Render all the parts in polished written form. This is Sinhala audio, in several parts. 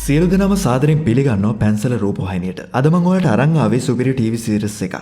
සියලු දෙනාම සාදරයෙන් පිළිගන්නවා පැන්සල රූපවාහිනියට. අද මම ඔයාලට අරන් ආවේ සුපිරි ටීවී සීරීස් එකක්.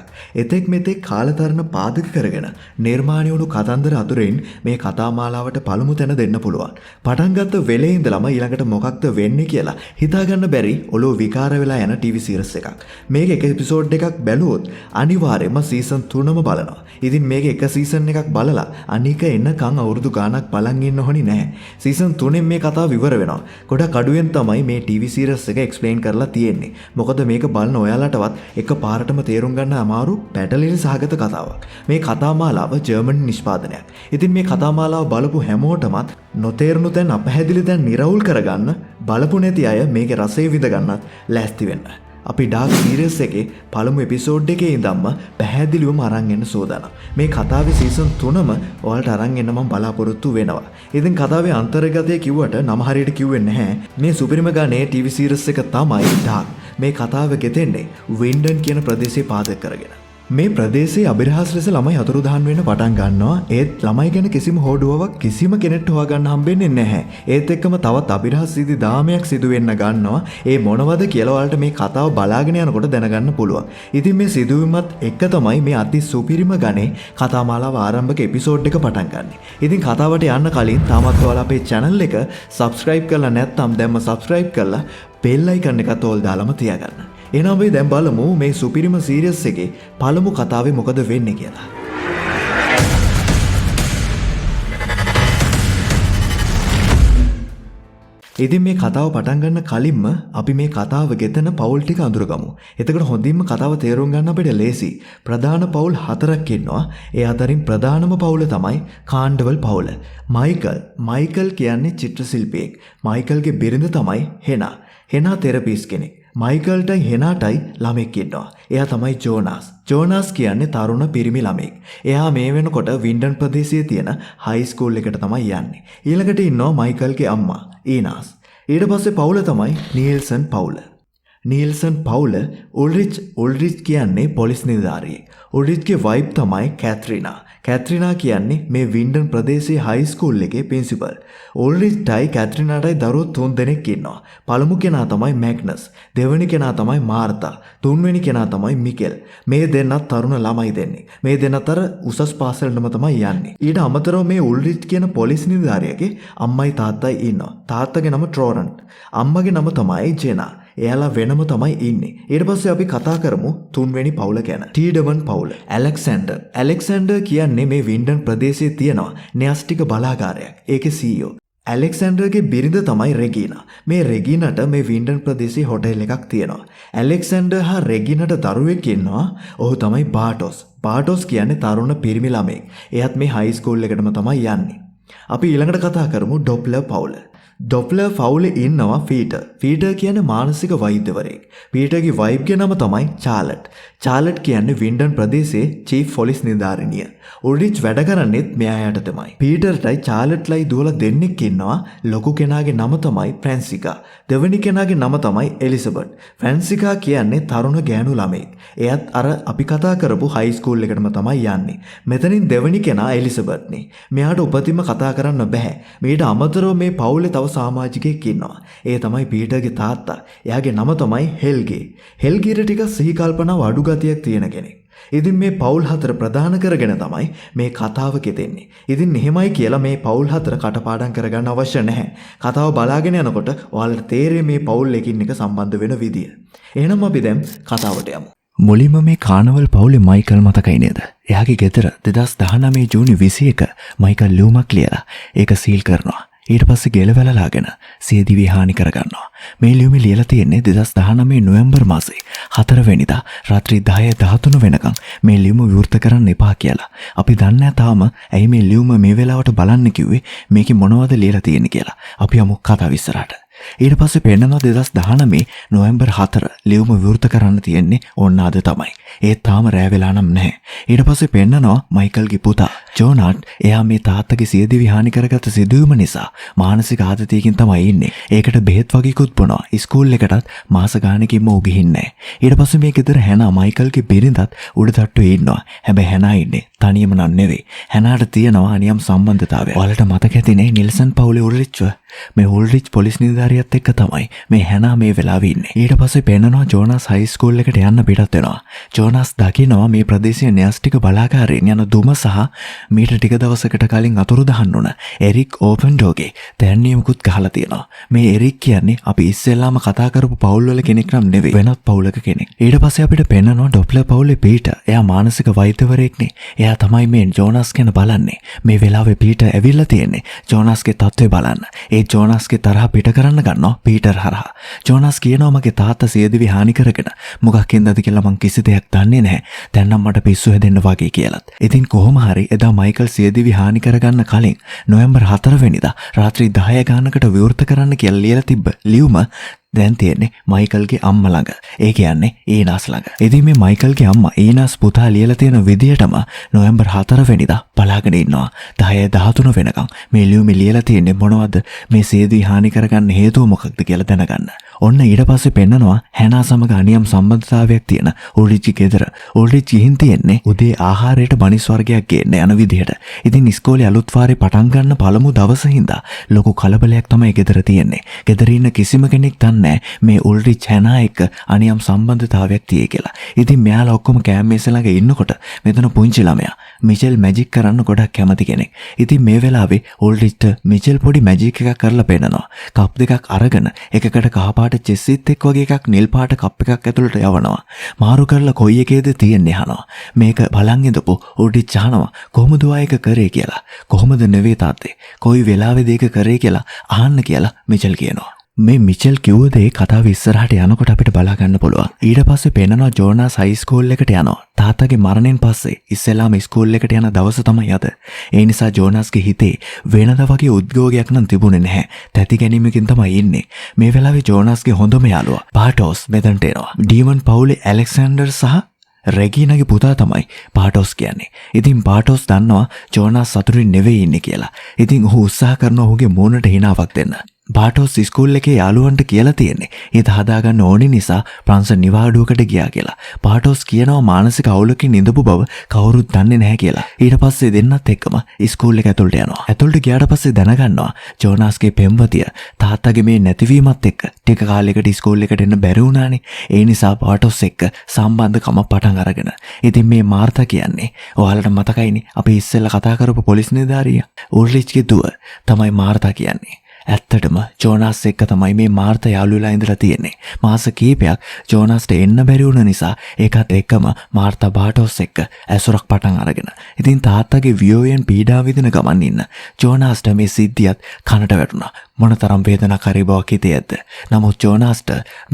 එතෙක් මෙතෙක් කාලතරණ පාදක කරගෙන නිර්මාණය වුණු කතන්දර අතුරින් මේ කතා මාලාවට පළමු තැන දෙන්න පුළුවන්. පටන් ගත්ත වෙලේ ඉඳලම ඊළඟට මොකක්ද වෙන්නේ කියලා හිතාගන්න බැරි ඔලුව විකාර වෙලා යන ටීවී සීරීස් එකක්. මේක එක එපිසෝඩ් එකක් බැලුවොත් අනිවාර්යයෙන්ම සීසන් 3ම බලනවා. ඉතින් මේක එක සීසන් එකක් බලලා අනික එන්නකන් අවුරුදු ගාණක් බලන් ඉන්න ඕනි නෑ. සීසන් 3න් මේ කතාව ඉවර වෙනවා. ගොඩක් අඩුවෙන් තමයි මේ ටීවී සීරීස් එක එක්ස්ප්ලেইন කරලා තියෙන්නේ. මොකද මේක බලන ඔයාලටවත් එක පාරටම තේරුම් ගන්න අමාරු පැටලිලි සහගත කතාවක්. මේ කතා මාලාව ජර්මන් නිෂ්පාදනයක්. ඉතින් මේ කතා මාලාව බලපු හැමෝටමත් නොතේරුණු තැන් අපහැදිලි තැන් නිරවුල් කරගන්න බලපු නැති අය මේකේ රසය විඳ ගන්නත් ලෑස්ති වෙන්න. අපි ඩාර්ක් සීරීස් එකේ පළමු එපිසෝඩ් එකේ ඉඳන්ම පැහැදිලිවම අරන් එන්න සූදානම්. මේ කතාවේ සීසන් 3ම ඔයාලට අරන් එන්න මම බලාපොරොත්තු වෙනවා. ඉතින් කතාවේ අන්තර්ගතය කිව්වට නම හරියට කිව්වේ නැහැ. මේ සුපිරිම ගානේ ටීවී සීරීස් එක තමයි ඩාර්ක්. මේ කතාව ගෙතෙන්නේ වින්ඩන් කියන ප්‍රදේශය පාදක කරගෙන. මේ ප්‍රදේශයේ අභිරහස් ලෙස ළමයි අතුරුදහන් වෙන්න පටන් ගන්නවා. ඒත් ළමයි ගැන කිසිම හොඩුවාවක් කිසිම කෙනෙක්ට හොයාගන්න හම්බෙන්නේ නැහැ. ඒත් එක්කම තවත් අභිරහස් සිදි දාමයක් සිදු වෙන්න ගන්නවා. ඒ මොනවද කියලා ඔයාලට මේ කතාව බලාගෙන යනකොට දැනගන්න පුළුවන්. ඉතින් මේ සිදුවීමත් එක්ක තමයි මේ අති සුපිරිම ගණේ කතා මාලාව ආරම්භක එපිසෝඩ් එක පටන් ගන්නෙ. ඉතින් කතාවට යන්න කලින් තාමත් ඔයාලා අපේ channel එක subscribe කරලා නැත්නම් දැන්ම subscribe කරලා bell icon එකත් ඕල් දාලාම තියාගන්න. එහෙනම් අපි දැන් බලමු මේ සුපිරිම සීරීස් එකේ පළමු කතාවේ මොකද වෙන්නේ කියලා. ඉතින් මේ කතාව පටන් ගන්න කලින්ම අපි මේ කතාව ගෙතන පවුල් ටික අඳුරගමු. එතකොට හොඳින්ම කතාව තේරුම් ගන්න අපිට ලේසි. ප්‍රධාන පවුල් 4ක් ඉන්නවා. ඒ අතරින් ප්‍රධානම පවුල තමයි කාණ්ඩවල් පවුල. මයිකල් කියන්නේ චිත්‍ර ශිල්පියෙක්. මයිකල්ගේ බිරිඳ තමයි හෙනා. හෙනා තෙරපිස් කෙනෙක්. මයිකල්ටයි හෙනාටයි ළමෙක් ඉන්නවා. එයා තමයි ජෝනාස් කියන්නේ තරුණ පිරිමි ළමෙක්. එයා මේ වෙනකොට වින්ඩන් ප්‍රදේශයේ තියෙන හයි ස්කූල් එකට තමයි යන්නේ. ඊළඟට ඉන්නවා මයිකල්ගේ අම්මා ඊනාස්. ඊට පස්සේ පවුල තමයි නීල්සන් පවුල උල්රිච් කියන්නේ පොලිස් නිලධාරියෙක්. උල්රිච්ගේ වයිෆ් තමයි කැත්රිනා කියන්නේ මේ වින්ඩන් ප්‍රදේශයේ හයි ස්කූල් එකේ ප්‍රින්සිපල්. උල්රිච්ටයි කැත්රිනාටයි දරුවෝ 3 දෙනෙක් ඉන්නවා. පළමු කෙනා තමයි මැග්නස්, දෙවෙනි කෙනා තමයි මාර්තා, තුන්වෙනි කෙනා තමයි මිකෙල්. මේ දෙන්නත් තරුණ ළමයි දෙන්නේ. මේ දෙන්නත් අර උසස් පාසලටම තමයි යන්නේ. ඊට අමතරව මේ උල්රිච් කියන පොලිස් නිලධාරියාගේ අම්මයි තාත්තයි ඉන්නවා. තාත්තගේ නම ට්‍රෝරන්ට්, අම්මගේ නම තමයි ජෙනා. එයාලා වෙනම තමයි ඉන්නේ. ඊට පස්සේ අපි කතා කරමු තුන්වෙනි පවුල ගැන. ටීඩමන් පවුල. ඇලෙක්සැන්ඩර් කියන්නේ මේ වින්ඩන් ප්‍රදේශයේ තියෙනවා න්‍යෂ්ටික බලාගාරයක්. ඒකේ CEO. ඇලෙක්සැන්ඩර්ගේ බිරිඳ තමයි රෙගීනා. මේ රෙගීනට මේ වින්ඩන් ප්‍රදේශයේ හොටෙල් එකක් තියෙනවා. ඇලෙක්සැන්ඩර් හා රෙගීනට දරුවෙක් ඉන්නවා. ඔහු තමයි බාටොස් කියන්නේ තරුණ පිරිමි ළමෙක්. එයාත් මේ හයි ස්කූල් එකටම තමයි යන්නේ. අපි ඊළඟට කතා කරමු ඩොප්ලර් පවුල. ඩොප්ලර් පවුලේ ඉන්නවා පීටර් කියන්නේ මානසික වෛද්‍යවරයෙක්. පීටර්ගේ වයිෆ්ගේ නම තමයි චාලට් කියන්නේ වින්ඩන් ප්‍රදේශයේ චීෆ් පොලිස් නිලධාරිනිය. උල්රිච් වැඩ කරන්නේත් මෙයා යටතමයි. පීටර්ටයි චාලට්ලයි දුවලා දෙන්නෙක් ඉන්නවා. ලොකු කෙනාගේ නම තමයි ෆ්‍රැන්සිකා. දෙවෙනි කෙනාගේ නම තමයි එලිසබෙත්. ෆ්‍රැන්සිකා කියන්නේ තරුණ ගෑනු ළමෙක්. එයත් අර අපි කතා කරපු හයි ස්කූල් එකටම තමයි යන්නේ. මෙතනින් දෙවෙනි කෙනා එලිසබෙත්නේ. මෙයාට උපතින්ම කතා කරන්න බෑ. මීට අමතරව මේ පවුලේ තව සමාජිකයෙක් ඉන්නවා. ඒ තමයි පීටර්ගේ තාත්තා. එයාගේ නම තමයි හෙල්ගීට ටිකක් සිහි කල්පනාව අඩු ගතියක් තියෙන කෙනෙක්. ඉතින් මේ පවුල් 4 ප්‍රධාන කරගෙන තමයි මේ කතාව ගෙතෙන්නේ. ඉතින් එහෙමයි කියලා මේ පවුල් 4 කටපාඩම් කරගන්න අවශ්‍ය නැහැ. කතාව බලාගෙන යනකොට ඔයාලට තේරෙයි මේ පවුල් එකින් එක සම්බන්ධ වෙන විදිය. එහෙනම් අපි දැන් කතාවට යමු. මුලින්ම මේ කානවල් පවුලේ මයිකල් මතකයි නේද? එයාගේ ගෙදර 2019 ජූනි 21 මයිකල් ලියුමක් ලියලා ඒක සීල් කරනවා. ඊට පස්සේ ගෙලවැළලාගෙන සියදිවි හානි කරගන්නවා. මේ ලියුමේ ලියලා තියෙන්නේ 2019 නොවැම්බර් මාසේ 4 වෙනිදා රාත්‍රී 10:13 වෙනකම් මේ ලියුම විවෘත කරන්න එපා කියලා. අපි දන්නේ නැහැ තාම ඇයි මේ ලියුම මේ වෙලාවට බලන්න කිව්වේ, මේකේ මොනවද ලියලා තියෙන්නේ කියලා. අපි යමු කතාව ඉස්සරහට. ඊට පස්සේ පෙන්නනවා 2019 නොවැම්බර් 4 ලියුම විවෘත කරන්න තියෙන්නේ ඕන්න අද තමයි. ඒත් තාම රෑ වෙලා නම් නැහැ. ඊට පස්සේ පෙන්නනවා මයිකල්ගේ පුතා ජෝනාට්. එයා මේ තාත්තගේ සියදිවි හානි කරගත්ත සිදුවීම නිසා මානසික ආතතියකින් තමයි ඉන්නේ. ඒකට බෙහෙත් වගේකුත් බොනවා. ඉස්කෝල් එකටත් මාස ගානකින්ම ඌ ගිහින් නැහැ. ඊට පස්සේ මේ ගෙදර හැනා මයිකල්ගේ බිරිඳත් උඩ තට්ටුවේ ඉන්නවා. හැබැයි හැනා ඉන්නේ තනියම නන් නෙවෙයි. හැනාට තියෙනවා අනියම් සම්බන්ධතාවය. ඔයාලට මතක ඇතිනේ නිල්සන් පවුලේ උල්රිච්ව. මේ උල්රිච් පොලිස් නිලධාරියත් එක්ක තමයි මේ හැනා මේ වෙලාවේ ඉන්නේ. ඊට පස්සේ පේනවා ජෝනාස් හයි ස්කූල් එකට යන්න පිටත් වෙනවා. ජෝනාස් දකිනවා මේ ප්‍රදේශයේ න්‍යාස්තික බලාකාරයෙන් යන දුම සහ මීට ටික දවසකට කලින් අතුරුදහන් වුණ එරික් ඕපන්ඩෝගේ තැන්නියමකුත් ගහලා තියෙනවා. මේ එරික් කියන්නේ අපි ඉස්සෙල්ලාම කතා කරපු පවුල් වල කෙනෙක් නම් නෙවෙයි, වෙනත් පවුලක කෙනෙක්. ඊට පස්සේ අපිට පේනවා ඩොප්ලර් පවුලේ පීටර්. එයා මානසික වෛද්‍යවරයෙක්නේ. එයා තමයි මේ ජෝනාස් ගැන බලන්නේ. මේ වෙලාවේ පීටර් ඇවිල්ලා තියෙන්නේ ජෝනාස්ගේ තත්ත්වය බලන්න. ඒ ජෝනාස්ගේ තරහ පිට කරන්න ගන්නවා පීටර් හරහා. ජෝනාස් කියනවා මගේ තාත්තා සියදිවි හානි කරගෙන මොකක් හින්දාද කියලා මං කිසි දෙයක් දන්නේ නැහැ. දැන් නම් මට පිස්සු හැදෙන්න වගේ කියලාත්. ඉතින් කොහොම හරි එදා මයිකල් සියදිවි හානි කරගන්න කලින් නොවැම්බර් 4 වෙනිදා රාත්‍රී 10 ගානකට විවෘත කරන්න කියලා ලියලා තිබ්බ ලියුම දැන් තියෙන්නේ මයිකල්ගේ අම්මා ළඟ. ඒ කියන්නේ ඊනාස් ළඟ. ඉතින් මේ මයිකල්ගේ අම්මා ඊනාස් පුතා ලියලා තියෙන විදියටම නොවැම්බර් 4 වෙනිදා බලාගෙන ඉන්නවා. 10:13 වෙනකම් මේ ලියුමේ ලියලා තියෙන්නේ මොනවද මේ සියදිවි හානි කරගන්න හේතුව මොකක්ද කියලා දැනගන්න. ඔන්න ඊට පස්සේ පෙන්නනවා හැනා සමග අනියම් සම්බන්ධතාවයක් තියෙන උල්රිච් ගෙදර. උල්රිච් ගිහින් තියෙන්නේ උදේ ආහාරයට බනිස් වර්ගයක් ගේන්න යන විදිහට. ඉතින් ඉස්කෝලේ අලුත් වාරේ පටන් ගන්න පළමු දවසේ හින්දා ලොකු කලබලයක් තමයි ගෙදර තියෙන්නේ. ගෙදර ඉන්න කිසිම කෙනෙක් දන්නේ මේ උල්රිච් හැනා එක්ක අනියම් සම්බන්ධතාවයක් තියෙයි කියලා. ඉතින් මෙයාලා ඔක්කොම කෑම මේස ළඟ ඉන්නකොට මෙතන පුංචි ළමයා මිචෙල් මැජික් කරන්න ගොඩක් කැමති කෙනෙක්. ඉතින් මේ වෙලාවේ උල්රිච්ට මිචෙල් පොඩි මැජික් එකක් කරලා පෙන්නනවා. කප් දෙකක් අරගෙන එකකට කහපාට චෙස්සිත් එක් වගේ එකක් නිල් පාට කප් එකක් ඇතුළට යවනවා. මාරු කරලා කොයි එකේද තියෙන්නේ අහනවා. මේක බලන් ඉඳපු උල්රිච් අහනවා කොහොමද ඔයා ඒක කරේ කියලා. කොහොමද නෙවෙයි තාත්තේ. කොයි වෙලාවේද ඒක කරේ කියලා අහන්න කියලා මිචෙල් කියනවා. මේ මිචෙල් කිව්ව දේ කතාව ඉස්සරහට යනකොට අපිට බලා ගන්න පුළුවන්. ඊට පස්සේ පේනවා ජෝනාස් හයි ස්කූල් එකට යනවා. තාත්තගේ මරණයෙන් පස්සේ ඉස්සෙල්ලාම ස්කූල් එකට යන දවස තමයි අද. ඒ නිසා ජෝනාස්ගේ හිතේ වෙනදා වගේ උද්‍යෝගයක් නම් තිබුණේ නැහැ. තැති ගැනීමකින් තමයි ඉන්නේ. මේ වෙලාවේ ජෝනාස්ගේ හොඳම යාළුවා පාටෝස් මෙතනට එනවා. ඩීමන් පවුලේ ඇලෙක්සැන්ඩර් සහ රෙගීනාගේ පුතා තමයි පාටෝස් කියන්නේ. ඉතින් පාටෝස් දන්නවා ජෝනාස් සතුටින් නෙවෙයි ඉන්නේ කියලා. ඉතින් ඔහු උත්සාහ කරනවා ඔහුගේ මූණට හිනාවක් දෙන්න. පාටෝස් ස්කූල් එකේ යාළුවන්ට කියලා තියෙන්නේ හිත හදාගන්න ඕනි නිසා ප්‍රංශ නිවාඩුවකට ගියා කියලා. පාටෝස් කියනවා මානසික අවුලකින් ඉඳපු බව කවුරුත් දන්නේ නැහැ කියලා. ඊට පස්සේ දෙන්නත් එක්කම ස්කූල් එක ඇතුළට යනවා. ඇතුළට ගියාට පස්සේ දැනගන්නවා ජෝනාස්ගේ පෙම්වතිය තාත්තගේ මේ නැතිවීමත් එක්ක ටික කාලයකට ස්කූල් එකට එන්න බැරි වුණානේ. ඒ නිසා පාටෝස් එක්ක සම්බන්ධකම පටන් අරගෙන. ඉතින් මේ මාර්තා කියන්නේ ඔයාලට මතකයිනේ අපි ඉස්සෙල්ලා කතා කරපු පොලිස් නිලධාරියා උල්රිච්ගේ දුව තමයි මාර්තා කියන්නේ. ඇත්තටම ජෝනාස් එක්ක තමයි මේ මාර්තා යාළුවලා ඉඳලා තියෙන්නේ. මාස කීපයක් ජෝනාස්ට එන්න බැරි වුණ නිසා ඒකත් එක්කම මාර්තා බාටෝස් එක්ක ඇසුරක් පටන් අරගෙන. ඉතින් තාත්තගේ වියෝයෙන් පීඩා විඳින ගමන් ඉන්න ජෝනාස්ට මේ සිද්ධියත් කනට වැටුණා. මොනතරම් වේදනාකාරී බවක් හිතේ ඇද්ද. නමුත් ජෝනාස්ට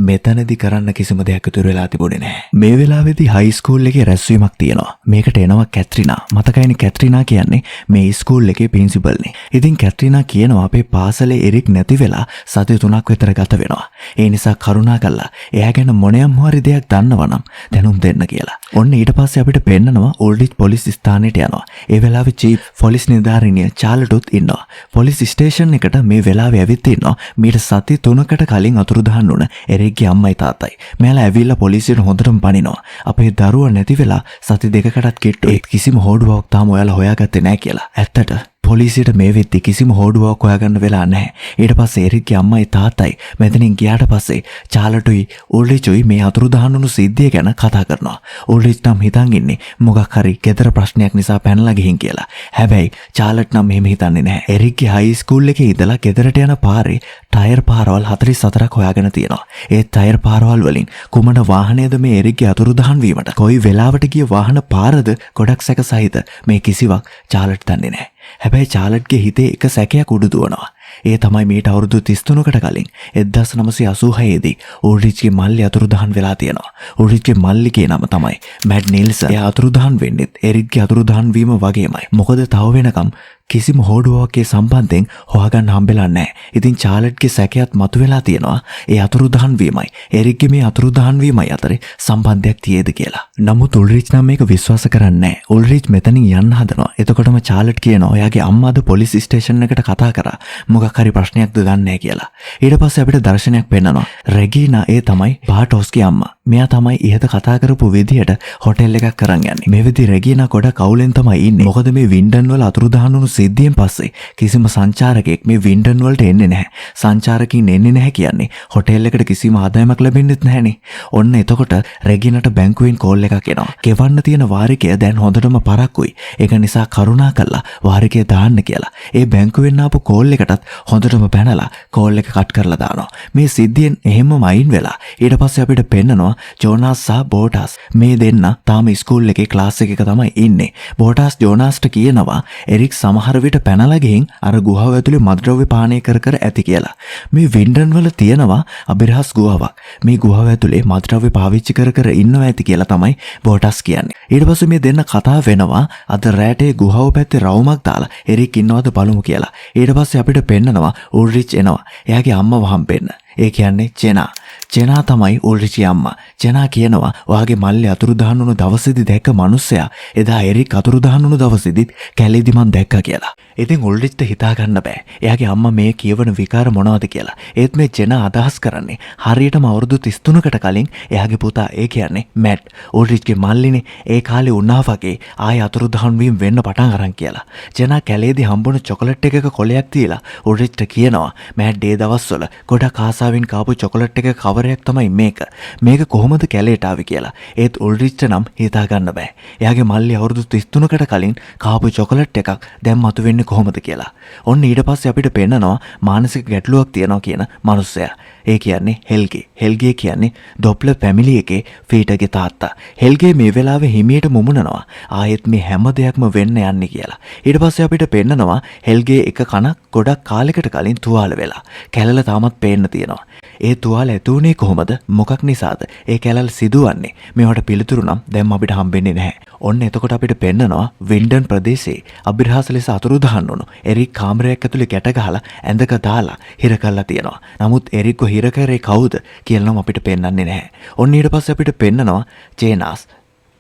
මෙතනදී කරන්න කිසිම දෙයක් ඉතුරු වෙලා තිබුණේ නැහැ. මේ වෙලාවේදී හයි ස්කූල් එකේ රැස්වීමක් තියෙනවා. මේකට එනවා කැත්රිනා. මතකයිනේ කැත්රිනා කියන්නේ මේ ස්කූල් එකේ ප්‍රින්සිපල්නේ. ඉතින් කැත්රිනා කියනවා අපේ පාසලේ එරික් නැති වෙලා සති 3ක් විතර ගත වෙනවා. ඒ නිසා කරුණා කළා එයා ගැන මොනියම් හරි දෙයක් දන්නවනම් දැනුම් දෙන්න කියලා. ඔන්න ඊට පස්සේ අපිට පෙන්නනවා ඕල්ඩ්රිච් පොලිස් ස්ථානයට යනවා. ඒ වෙලාවේ චීෆ් පොලිස් නිලධාරිනිය චාල්ටුත් ඉන්නවා. පොලිස් ස්ටේෂන් එකට මේ වෙලාවේ ඇවිත් ඉන්නවා. මීට සති 3කට කලින් අතුරුදහන් වුණ එරික්ගේ අම්මයි තාත්තයි. මෙයාලා ඇවිල්ලා පොලිසියට හොඳටම පනිනවා. අපේ දරුවා නැති වෙලා සති 2කටත් කිට්ටු. කිසිම හොඩුවක් තාම ඔයාලා හොයාගත්තේ නැහැ කියලා. ඇත්තට පොලිසියට මේ වෙද්දි කිසිම හොඩුවක් හොයාගන්න වෙලා නැහැ. ඊට පස්සේ එරික්ගේ අම්මයි තාත්තයි මෙතනින් ගියාට පස්සේ චාලටුයි උල්රිචුයි මේ අතුරුදහන් වුණු සිද්ධිය ගැන කතා කරනවා. උල්රිච් නම් හිතන් ඉන්නේ මොකක් හරි ගෙදර ප්‍රශ්නයක් නිසා පැනලා ගිහින් කියලා. හැබැයි චාලට් නම් මෙහෙම හිතන්නේ නැහැ. එරික්ගේ හයි ස්කූල් එකේ ඉඳලා ගෙදරට යන පාරේ ටයර් පාරවල් 44ක් හොයාගෙන තියෙනවා. ඒ ටයර් පාරවල් වලින් කුමන වාහනයද මේ එරික්ගේ අතුරුදහන් වීමට කොයි වෙලාවට ගිය වාහන පාරද ගොඩක් සැකසහිත මේ කිසිවක් චාලට් දන්නේ නැහැ. හැබැයි චාලට්ගේ හිතේ එක සැකයක් උඩු දුවනවා. ඒ තමයි මීට අවුරුදු 33කට කලින් 1986 දී උල්රිච්ගේ මල්ලි අතුරුදහන් වෙලා තියෙනවා. උල්රිච්ගේ මල්ලිගේ නම තමයි මැඩ් නිල්සන්. එයා අතුරුදහන් වෙන්නේ එරික්ගේ අතුරුදහන් වීම වගේමයි. මොකද තව වෙනකම් කිසිම හොඩුවක්ගේ සම්බන්ධයෙන් හොයාගන්න හම්බෙලා නැහැ. ඉතින් චාලට්ගේ සැකයත් මතුවලා තියෙනවා. ඒ අතුරුදහන් වීමයි එරික්ගේ මේ අතුරුදහන් වීමයි අතරේ සම්බන්ධයක් තියෙද කියලා. නමුත් උල්රිච් නම් මේක විශ්වාස කරන්නේ නැහැ. උල්රිච් මෙතනින් යන්න හදනවා. එතකොටම චාලට් කියනවා ඔයාගේ අම්මාද පොලිස් ස්ටේෂන් එකට කතා කරා. මොකක් හරි ප්‍රශ්නයක්ද දන්නේ නැහැ කියලා. ඊට පස්සේ අපිට දර්ශනයක් පෙන්නනවා. රෙගීනා ඒ තමයි බාටෝස්ගේ අම්මා. මෙයා තමයි ඉහත කතා කරපු විදිහට හොටෙල් එකක් කරන් යන්නේ. මේ විදිහ රෙගිනා ගොඩක් අවුලෙන් තමයි ඉන්නේ. මොකද මේ වින්ඩන් වල අතුරුදහන් වුණු සිද්ධියෙන් පස්සේ කිසිම සංචාරකයෙක් මේ වින්ඩන් වලට එන්නේ නැහැ. සංචාරකින් එන්නේ නැහැ කියන්නේ හොටෙල් එකට කිසිම ආදායමක් ලැබෙන්නෙත් නැහනේ. ඔන්න එතකොට රෙගිනට බැංකුවෙන් කෝල් එකක් එනවා. ගෙවන්න තියෙන වාරිකය දැන් හොඳටම පරක්කුයි. ඒක නිසා කරුණා කරලා වාරිකය දාන්න කියලා. ඒ බැංකුවෙන් ආපු කෝල් එකටත් හොඳටම පැනලා කෝල් එක කට් කරලා දානවා. මේ සිද්ධියෙන් එහෙමම අයින් වෙලා ඊට පස්සේ අපිට පෙන්නනවා ජෝනාස් සහ බෝටාස් මේ දෙන්න තාම ස්කූල් එකේ ක්ලාස් එකක තමයි ඉන්නේ. බෝටාස් ජෝනාස්ට කියනවා එරික් සමහර විට පැනලා ගිහින් අර ගුහාව ඇතුලේ මත්ද්‍රව්‍ය පානය කර ඇති කියලා. මේ වින්ඩන් වල තියෙනවා අබිරහස් ගුහාවක්. මේ ගුහාව ඇතුලේ මත්ද්‍රව්‍ය පාවිච්චි කර ඉන්නවා ඇති කියලා තමයි බෝටාස් කියන්නේ. ඊට පස්සේ මේ දෙන්න කතා වෙනවා අද රැටේ ගුහාව පැත්තේ රවුමක් දාලා එරික් ඉන්නවද බලමු කියලා. ඊට පස්සේ අපිට පෙන්නනවා උල්රිච් එනවා. එයාගේ අම්මව හම්බෙන්න. ඒ කියන්නේ ජෙනා තමයි උල්රිච්ගේ අම්මා. ජෙනා කියනවා ඔයාගේ මල්ලේ අතුරුදහන් වුණු දවසේදී දැක්ක මිනිස්සයා එදා එරික් අතුරුදහන් වුණු දවසේදීත් කැලේදී මං දැක්කා කියලා. ඉතින් උල්රිච්ට හිතා ගන්න බෑ. එයාගේ අම්මා මේ කියවන විකාර මොනවද කියලා. ඒත් මේ ජෙනා අදහස් කරන්නේ හරියටම අවුරුදු 33කට කලින් එයාගේ පුතා ඒ කියන්නේ මැට් උල්රිච්ගේ මල්ලිනේ ඒ කාලේ වුණා වගේ ආය අතුරුදහන් වීම වෙන්න පටන් අරන් කියලා. ජෙනා කැලේදී හම්බුණු චොකලට් එකක කොලයක් තියලා උල්රිච්ට කියනවා මැට් ඒ දවස්වල ගොඩක් ආසාවෙන් කාපු චොකලට් එකක කවරයක් තමයි මේක. මේක කොහොමද කැලේට ආවේ කියලා. ඒත් උල්රිච්ට නම් හිතා ගන්න බෑ. එයාගේ මල්ලි අවුරුදු 33කට කලින් කාපු චොකලට් එකක් දැන් මතුවෙන්නේ කොහොමද කියලා. ඔන්න ඊට පස්සේ අපිට පෙන්නනවා මානසික ගැටලුවක් තියෙනවා කියන මිනිස්සයා. ඒ කියන්නේ හෙල්ගේ කියන්නේ ඩොප්ලර් ෆැමිලි එකේ ෆීටර්ගේ තාත්තා. හෙල්ගේ මේ වෙලාවේ හිමියට මුමුණනවා. ආයෙත් මේ හැම දෙයක්ම වෙන්න යන්නේ කියලා. ඊට පස්සේ අපිට පෙන්නනවා හෙල්ගේ එක කනක් ගොඩක් කාලයකට කලින් තුවාල වෙලා. කැලල තාමත් පේන්න තියෙනවා. ඒ තුවාල ඇතුනේ කොහොමද? මොකක් නිසාද? ඒ කැලල් සිදුවන්නේ? මේවට පිළිතුරු නම් දැන් අපිට හම්බෙන්නේ නැහැ. ඔන්න එතකොට අපිට පෙන්නනවා වින්ඩන් ප්‍රදේශයේ අබිරහස් ලෙස අතුරුදහන් වුණු එරික් කාමරයක් ඇතුලේ ගැට ගහලා ඇඳක දාලා හිර කරලා තියෙනවා. නමුත් එරික්ව හිර කරේ කවුද කියලා නම් අපිට පෙන්වන්නේ නැහැ. ඔන්න ඊට පස්සේ අපිට පෙන්නනවා ජේනාස්,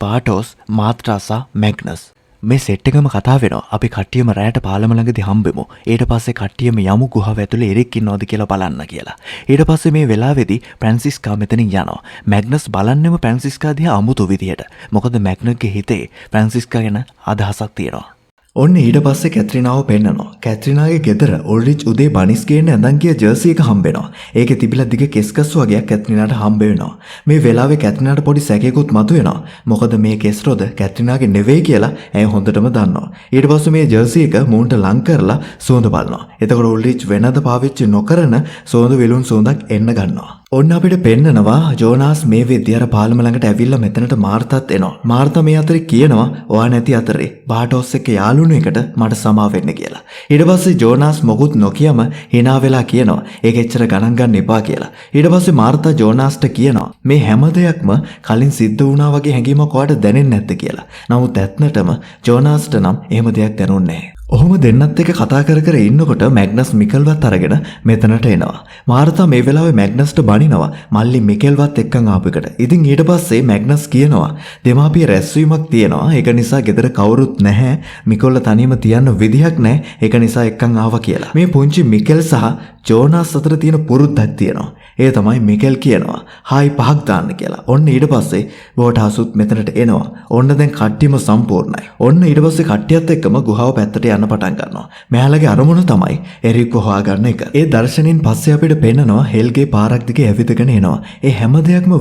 පාටෝස්, මාත්‍රාසා, මැග්නස් මේ සෙට් එකම කතා වෙනවා. අපි කට්ටියම රැයට පාලම ළඟදී හම්බෙමු. ඊට පස්සේ කට්ටියම යමු ගුහාව ඇතුලේ එරික් ඉන්නවද කියලා බලන්න කියලා. ඊට පස්සේ මේ වෙලාවේදී ෆ්‍රැන්සිස්කා මෙතනින් යනවා. මැග්නස් බලන්නෙම ෆ්‍රැන්සිස්කා දිහා අමුතු විදියට. මොකද මැග්නස්ගේ හිතේ ෆ්‍රැන්සිස්කා ගැන අදහසක් තියෙනවා. ඔන්න ඊට පස්සේ කැත්රිනාව පෙන්නනවා. කැත්රිනාගේ ගෙදර උල්රිච් උදේ බනිස් ගේන්න ඇඳන් ගිය ජර්සි එක හම්බෙනවා. ඒකේ තිබිලා දිග කෙස්කස් වගේක් කැත්රිනාට හම්බ වෙනවා. මේ වෙලාවේ කැත්රිනාට පොඩි සැකයකුත් මතුවෙනවා. මොකද මේ කෙස් රොද කැත්රිනාගේ නෙවෙයි කියලා ඇය හොඳටම දන්නවා. ඊට පස්සේ මේ ජර්සි එක මූන්ට ලං කරලා සුවඳ බලනවා. එතකොට උල්රිච් වෙනද පාවිච්චි නොකරන සුවඳ විලුන් සුවඳක් එන්න ගන්නවා. ඔන්න අපිට පෙන්නනවා ජෝනාස් මේ වෙද්දී අර පාලම ළඟට ඇවිල්ලා මෙතනට මාර්තාත් එනවා. මාර්තා මේ අතරේ කියනවා ඔයා නැති අතරේ බාටෝස් එක්ක යාළුණු එකට මට සමා වෙන්න කියලා. ඊට පස්සේ ජෝනාස් මොකුත් නොකියම hina වෙලා කියනවා ඒක එච්චර ගණන් ගන්න එපා කියලා. ඊට පස්සේ මාර්තා ජෝනාස්ට කියනවා මේ හැම දෙයක්ම කලින් සිද්ධ වුණා වගේ හැඟීමක් ඔයාට දැනෙන්නේ නැද්ද කියලා. නමුත් ඇත්තටම ජෝනාස්ට නම් එහෙම දෙයක් දැනුන්නේ නැහැ. ඔහොම දෙන්නත් එක කතා කර ඉන්නකොට මැග්නස් මිකල්වත් අරගෙන මෙතනට එනවා. මාර්තා මේ වෙලාවේ මැග්නස්ට බනිනවා මල්ලි මිකල්වත් එක්කන් ආපු එකට. ඉතින් ඊට පස්සේ මැග්නස් කියනවා දෙමාපිය රැස්වීමක් තියෙනවා. ඒක නිසා ගෙදර කවුරුත් නැහැ. මිකොල්ල තනියම තියන්න විදිහක් නැහැ. ඒක නිසා එක්කන් ආවා කියලා. මේ පුංචි මිකල් සහ ජෝනාස් අතර තියෙන පුරුද්දක් තියෙනවා. ඒ තමයි මිකල් කියනවා හායි පහක් දාන්න කියලා. ඔන්න ඊට පස්සේ බෝටාසුත් මෙතනට එනවා. ඔන්න දැන් කට්ටියම සම්පූර්ණයි. ඔන්න ඊට පස්සේ කට්ටියත් එක්කම ගුහාව පැත්තට යන්න පටන් ගන්නවා. මෙයාලගේ අරමුණ තමයි එරික්ව හොයාගන්න එක. ඒ දර්ශනින් පස්සේ අපිට පෙන්නනවා හෙල්ගේ පාරක් දිගේ ඇවිදගෙන එනවා. ඒ හැම දෙයක්ම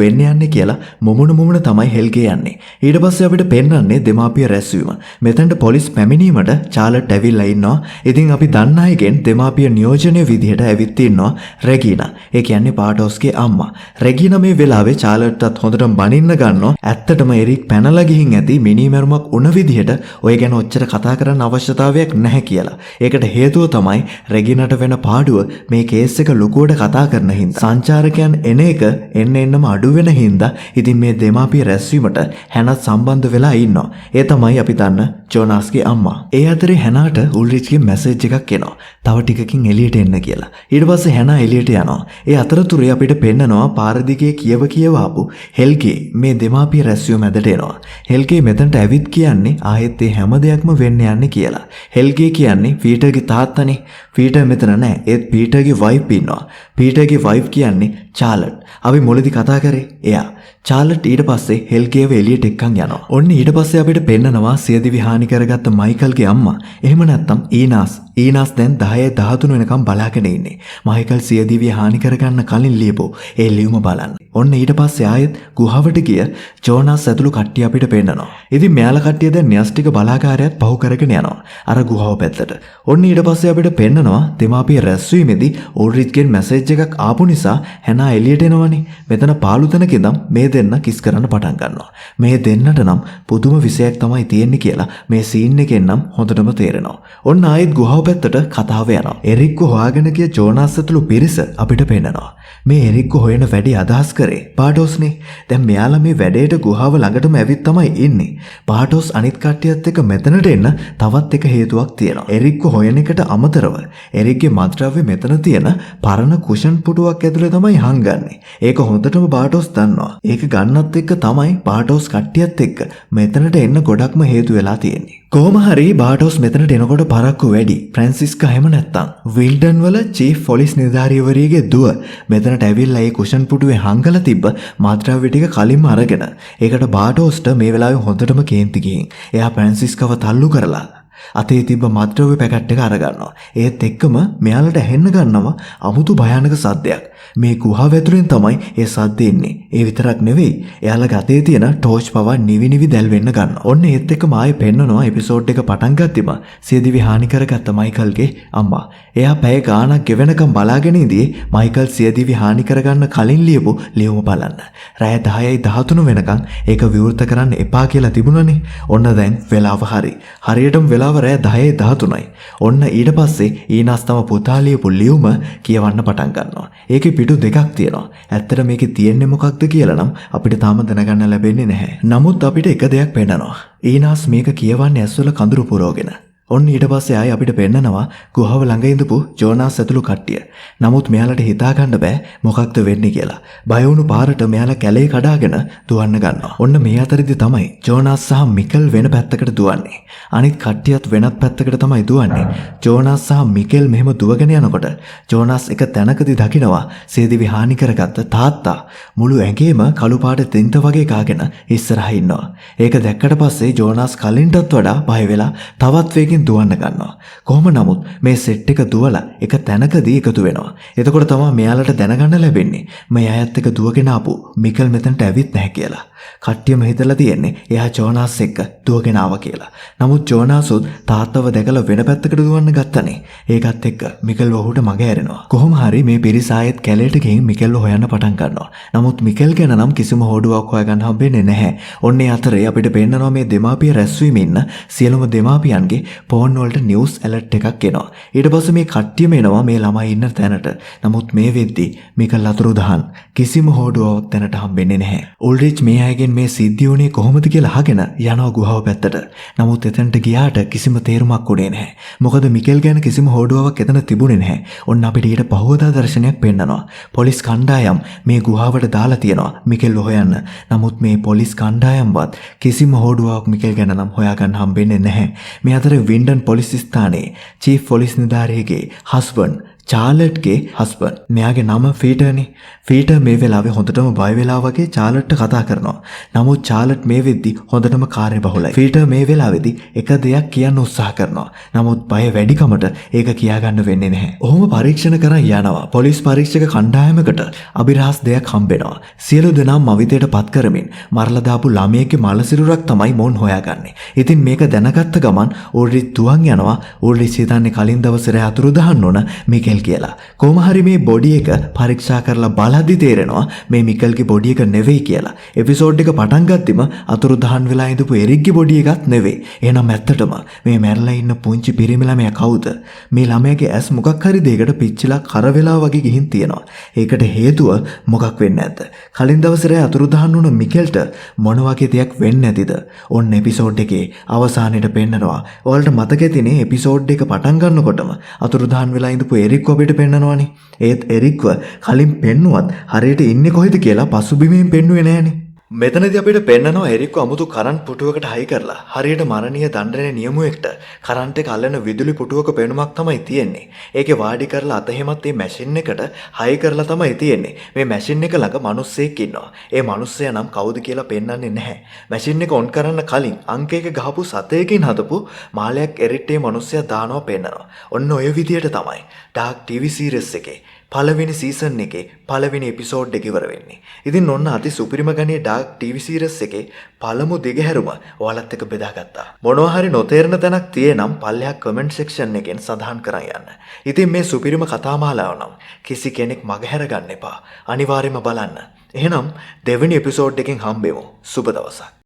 වෙන්න යන්නේ කියලා මුමුණ තමයි හෙල්ගේ යන්නේ. ඊට පස්සේ අපිට පෙන්නන්නේ දෙමාපිය රැස්වීම. මෙතනට පොලිස් පැමිණීමට චාලට් ඇවිල්ලා ඉන්නවා. ඉතින් අපි දන්න අයගෙන් දෙමාපිය නියෝජනය විදිහට ඇවිත් ඉන්නවා රෙගිනා. ඒ කියන්නේ පාටෝස්ගේ අම්මා. රෙගිනා මේ වෙලාවේ චාලට්ටත් හොඳටම බනින්න ගන්නවා. ඇත්තටම එරික් පැනලා ගිහින් ඇති මිනිමරුමක් උන විදිහට ඔය ගැන ඔච්චර කතා කරන්න අවශ්‍යතාවයක් නැහැ කියලා. ඒකට හේතුව තමයි රෙගිනාට වෙන පාඩුව මේ කේස් එක ලොකුවට කතා කරන හින්දා. සංචාරකයන් එන එක එන්නම අඩු වෙන හින්දා ඉතින් මේ දෙමාපිය රැස්වීමට හැනත් සම්බන්ධ වෙලා ඉන්නවා. ඒ තමයි අපි දන්න ජෝනාස්ගේ අම්මා. ඒ අතරේ හැනාට උල්රිච්ගේ මැසේජ් එකක් එනවා. තව ටිකකින් එළියට එන්න කියලා. ඊට පස්සේ හැනා එළියට යනවා. ඒ අතරතුරේ අපිට පෙන්නනවා පාරදිගේ කියව ආපු හෙල්ගේ මේ දෙමාපිය රැස්වීම මැදට එනවා. හෙල්ගේ මෙතනට ඇවිත් කියන්නේ ආයෙත් ඒ හැම දෙයක්ම වෙන්න යන්නේ කියලා. හෙල්ගේ කියන්නේ පීටර්ගේ තාත්තනේ. පීටර් මෙතන නැහැ. ඒත් පීටර්ගේ වයිෆ් ඉන්නවා. පීටර්ගේ වයිෆ් කියන්නේ චාලට්. අපි මුලදී කතා කරේ එයා. චාර්ලට් ඊට පස්සේ හෙල්ගේව එළියට එක්කන් යනවා. ඔන්න ඊට පස්සේ අපිට පෙන්නනවා සියදිවි හානි කරගත්ත මයිකල්ගේ අම්මා. එහෙම නැත්නම් ඊනාස් දැන් 10:13 වෙනකම් බලාගෙන ඉන්නේ. මයිකල් සියදිවි හානි කරගන්න කලින් ලියපු ඒ ලියුම බලන්න. ඔන්න ඊට පස්සේ ආයෙත් ගුහාවට ගිය ජෝනාස් ඇතුළු කට්ටිය අපිට පෙන්නනවා. ඉතින් මෙයාලා කට්ටිය දැන් න්‍යෂ්ටික බලාගාරයත් පහු කරගෙන යනවා. අර ගුහාව පැත්තට. ඔන්න ඊට පස්සේ අපිට පෙන්නනවා දෙමාපිය රැස්වීමේදී ඕල්රිච්ගෙන් මැසේජ් එකක් ආපු නිසා හැනා එළියට එනවනේ. මෙතන පාළු තැනක ඉඳන් මේ දෙන්න කිස් කරන්න පටන් ගන්නවා. මේ දෙන්නට නම් පුදුම විෂයක් තමයි තියෙන්නේ කියලා මේ සීන් එකෙන් නම් හොඳටම තේරෙනවා. ඔන්න ආයෙත් ගුහාව පැත්තට කතාව යනවා. එරික්ව හොයාගෙන ගිය ජෝනාස් ඇතුළු පිරිස අපිට පෙන්නනවා. මේ එරික්ව හොයන වැඩි අදහස් කරේ පාටෝස්නේ. දැන් මෙයාලා මේ වැඩේට ගුහාව ළඟටම ඇවිත් තමයි ඉන්නේ. පාටෝස් අනිත් කට්ටියත් එක්ක මෙතනට එන්න තවත් එක හේතුවක් තියෙනවා. එරික්ව හොයන එකට අමතරව එරික්ගේ මත්ද්‍රව්‍ය මෙතන තියෙන පරණ කුෂන් පුටුවක් ඇතුලේ තමයි හංගන්නේ. ඒක හොඳටම පාටෝස් දන්නවා. ඒක ගන්නත් එක්ක තමයි පාටෝස් කට්ටියත් එක්ක මෙතනට එන්න ගොඩක්ම හේතු වෙලා තියෙන්නේ. කොහොම හරි බාටෝස් මෙතනට එනකොට පරක්කු වැඩි. ෆ්‍රැන්සිස්කා හැම නැත්තම් විල්ඩන් වල චීෆ් පොලිස් නිලධාරියවරියගේ දුව මෙතනට ඇවිල්ලා ඒ කුෂන් පුටුවේ හංගලා තිබ්බ මත්ද්‍රව්‍ය ටික කලින්ම අරගෙන. ඒකට බාටෝස්ට මේ වෙලාවේ හොඳටම කේන්ති ගිහින් එයා ෆ්‍රැන්සිස්කාව තල්ලු කරලා අතේ තිබ්බ මත්ද්‍රව්‍ය පැකට් එක අරගන්නවා. ඒත් එක්කම මෙයාලට ඇහෙන්න ගන්නවා අමුතු භයානක සද්දයක්. මේ ගුහාව ඇතුලෙන් තමයි ඒ සද්ද එන්නේ. ඒ විතරක් නෙවෙයි. එයාලගේ අතේ තියෙන ටෝච් පවා නිවි දැල්වෙන්න ගන්නවා. ඔන්න ඒත් එක්කම ආයේ පෙන්නනවා එපිසෝඩ් එක පටන් ගත්තෙම සියදිවි හානි කරගත්ත මයිකල්ගේ අම්මා. එයා පැය ගාණක් ගෙවෙනකම් බලාගෙන ඉඳී මයිකල් සියදිවි හානි කරගන්න කලින් ලියපු ලියුම බලන්න. රෑ 10:13 වෙනකම් ඒක විවෘත කරන්න එපා කියලා තිබුණනේ. ඔන්න දැන් වෙලාව හරි. හරියටම වෙලාව රෑ 10:13යි. ඔන්න ඊට පස්සේ ඊනාස් තම පුතා ලියපු ලියුම කියවන්න පටන් ගන්නවා. ඒකේ පිටු දෙකක් තියෙනවා. ඇත්තට මේකේ තියෙන්නේ මොකක්ද කියලා නම් අපිට තාම දැනගන්න ලැබෙන්නේ නැහැ. නමුත් අපිට එක දෙයක් පේනවා. ඊනාස් මේක කියවන්නේ ඇස්වල කඳුරු පුරවගෙන. ඔන්න ඊට පස්සේ ආයේ අපිට පෙන්නනවා ගුහාව ළඟ ඉඳපු ජෝනාස් ඇතුළු කට්ටිය. නමුත් මෙයාලට හිතා ගන්න බෑ මොකක්ද වෙන්නේ කියලා. බය වුණු පාරට මෙයාලා කැලේ කඩාගෙන දුවන්න ගන්නවා. ඔන්න මේ අතරේදී තමයි ජෝනාස් සහ මිකල් වෙන පැත්තකට දුවන්නේ. අනිත් කට්ටියත් වෙනත් පැත්තකට තමයි දුවන්නේ. ජෝනාස් සහ මිකල් මෙහෙම දුවගෙන යනකොට ජෝනාස් එක තැනකදී දකිනවා සියදිවි හානි කරගත්ත තාත්තා මුළු ඇඟේම කළු පාට තින්ත වගේ කාගෙන ඉස්සරහා ඉන්නවා. ඒක දැක්කට පස්සේ ජෝනාස් කලින්ටත් වඩා බය වෙලා තවත් වේගෙන් දුවන්න ගන්නවා. කොහොම නමුත් මේ සෙට් එක දුවලා එක තැනකදී එකතු වෙනවා. එතකොට තමයි මෙයාලට දැනගන්න ලැබෙන්නේ මේ අයත් එක්ක දුවගෙන ආපු මිකල් මෙතනට ඇවිත් නැහැ කියලා. කට්ටියම හිතලා තියෙන්නේ එයා ජෝනාස් එක්ක දුවගෙන ආවා කියලා. නමුත් ජෝනාසුත් තාත්තව දැකලා වෙන පැත්තකට දුවන්න ගත්තනේ. ඒකත් එක්ක මිකල් ඔහුට මග ඇරෙනවා. කොහොම හරි මේ පිරිස ආයෙත් කැලේට ගිහින් මිකල්ව හොයන්න පටන් ගන්නවා. නමුත් මිකල් ගැන නම් කිසිම හොඩුවක් හොයාගන්න හම්බෙන්නේ නැහැ. ඔන්නේ අතරේ අපිට පේනවා මේ දෙමාපිය රැස්වීමේ ඉන්න සියලුම දෙමාපියන්ගේ ෆෝන් වලට නිවුස් ඇලර්ට් එකක් එනවා. ඊට පස්සේ මේ කට්ටියම එනවා මේ ළමයි ඉන්න තැනට. නමුත් මේ වෙද්දි මිකල් අතුරුදහන් කිසිම හොඩුවක් තැනට හම්බෙන්නේ නැහැ. ඕල්රිච් මේ අයගෙන් මේ සිද්ධිය උනේ කොහොමද කියලා අහගෙන යනවා ගුහාව පැත්තට. නමුත් එතනට ගියාට කිසිම තේරුමක් උනේ නැහැ. මොකද මිකල් ගැන කිසිම හොඩුවක් එතන තිබුණේ නැහැ. ඔන්න අපිට ඊට පහවදා දර්ශනයක් පෙන්නනවා. පොලිස් කණ්ඩායම් මේ ගුහාවට දාලා තියෙනවා මිකල් හොයන්න. නමුත් මේ පොලිස් කණ්ඩායම්වත් කිසිම හොඩුවක් මිකල් ගැන නම් හොයාගන්න හම්බෙන්නේ නැහැ. මේ අතරේ වින්ඩන් පොලිස් ස්ථානයේ චීෆ් පොලිස් නිලධාරියගේ හස්බන්ඩ් චාර්ලට්ගේ හස්බන්ඩ්. මෙයාගේ නම ෆීටර්නේ. ෆීටර් මේ වෙලාවේ හොඳටම බය වෙලා වගේ චාර්ලට්ට කතා කරනවා. නමුත් චාර්ලට් මේ වෙද්දි හොඳටම කාර්යබහුලයි. ෆීටර් මේ වෙලාවේදී එක දෙයක් කියන්න උත්සාහ කරනවා. නමුත් බය වැඩිකමට ඒක කියාගන්න වෙන්නේ නැහැ. ඔහොම පරීක්ෂණ කරන් යනවා. පොලිස් පරීක්ෂක කණ්ඩායමකට අභිරහස් දෙයක් හම්බෙනවා. සියලු දෙනා මවිතයට පත් කරමින් මරලා දාපු ළමයෙක්ගේ මල සිරුරක් තමයි මොන් හොයාගන්නේ. ඉතින් මේක දැනගත්ත ගමන් ඕල්රිච් දුවන් යනවා. ඕල්රිච් හිතන්නේ කලින් දවසේ අතුරුදහන් වුණ මිකල් කියලා. කොහොම හරි මේ බොඩි එක පරීක්ෂා කරලා බලද්දි තේරෙනවා මේ මිකල්ගේ බොඩි එක නෙවෙයි කියලා. එපිසෝඩ් එක පටන් ගත්තෙම අතුරුදහන් වෙලා ඉඳපු එරික්ගේ බොඩි එකක් නෙවෙයි. එහෙනම් ඇත්තටම මේ මැරලා ඉන්න පුංචි පිරිමි ළමයා කවුද? මේ ළමයාගේ ඇස් මොකක් හරි දෙයකට පිච්චිලා කර වෙලා වගේ ගිහින් තියෙනවා. ඒකට හේතුව මොකක් වෙන්නේ නැද්ද? කලින් දවසේ අතුරුදහන් වුණ මිකල්ට මොන වගේ දෙයක් වෙන්නේ නැතිද? ඔන්න එපිසෝඩ් එකේ අවසානයේට පෙන්නනවා. ඔයාලට මතක ඇතිනේ එපිසෝඩ් එක පටන් ගන්නකොටම අතුරුදහන් වෙලා ඉඳපු එරික්ව අපිට පෙන්නනවානේ. ඒත් එරික්ව කලින් පෙන්නුවත් හරියට ඉන්නේ කොහෙද කියලා පසුබිමින් පෙන්නුවේ නැහනේ. මෙතනදි අපිට පෙන්නනවා එරික්ව අමුතු කරන්ට් පුටුවකට හයි කරලා හරියට මරණීය දණ්ඩනයේ නියමුවෙක්ට කරන්ට් එක අල්ලන විදුලි පුටුවක පෙනුමක් තමයි තියෙන්නේ. ඒකේ වාඩි කරලා අතහෙමත් මේ මැෂින් එකට හයි කරලා තමයි තියෙන්නේ. මේ මැෂින් එක ළඟ මිනිස්සෙක් ඉන්නවා. ඒ මිනිස්සයා නම් කවුද කියලා පෙන්වන්නේ නැහැ. මැෂින් එක ඔන් කරන්න කලින් අංක එක ගහපු සතයකින් හදපු මාලයක් එරිට්ටේ මිනිස්සයා දානවා පෙන්නනවා. ඔන්න ඔය විදියට තමයි ඩාර්ක් TV සීරීස් එකේ පළවෙනි සීසන් එකේ පළවෙනි එපිසෝඩ් එක ඉවර වෙන්නේ. ඉතින් ඔන්න අති සුපිරිම ගණයේ ඩාර්ක් TV සීරීස් එකේ පළමු දිගහැරුම ඔයාලත් එක්ක බෙදාගත්තා. මොනවා හරි නොතේරෙන තැනක් තියෙනම් පල්ලෙහා කමෙන්ට් සෙක්ෂන් එකෙන් සඳහන් කරන් යන්න. ඉතින් මේ සුපිරිම කතාමාලාව නම් කිසි කෙනෙක් මගහැර ගන්න එපා. අනිවාර්යයෙන්ම බලන්න. එහෙනම් දෙවෙනි එපිසෝඩ් එකෙන් හම්බෙමු. සුබ දවසක්.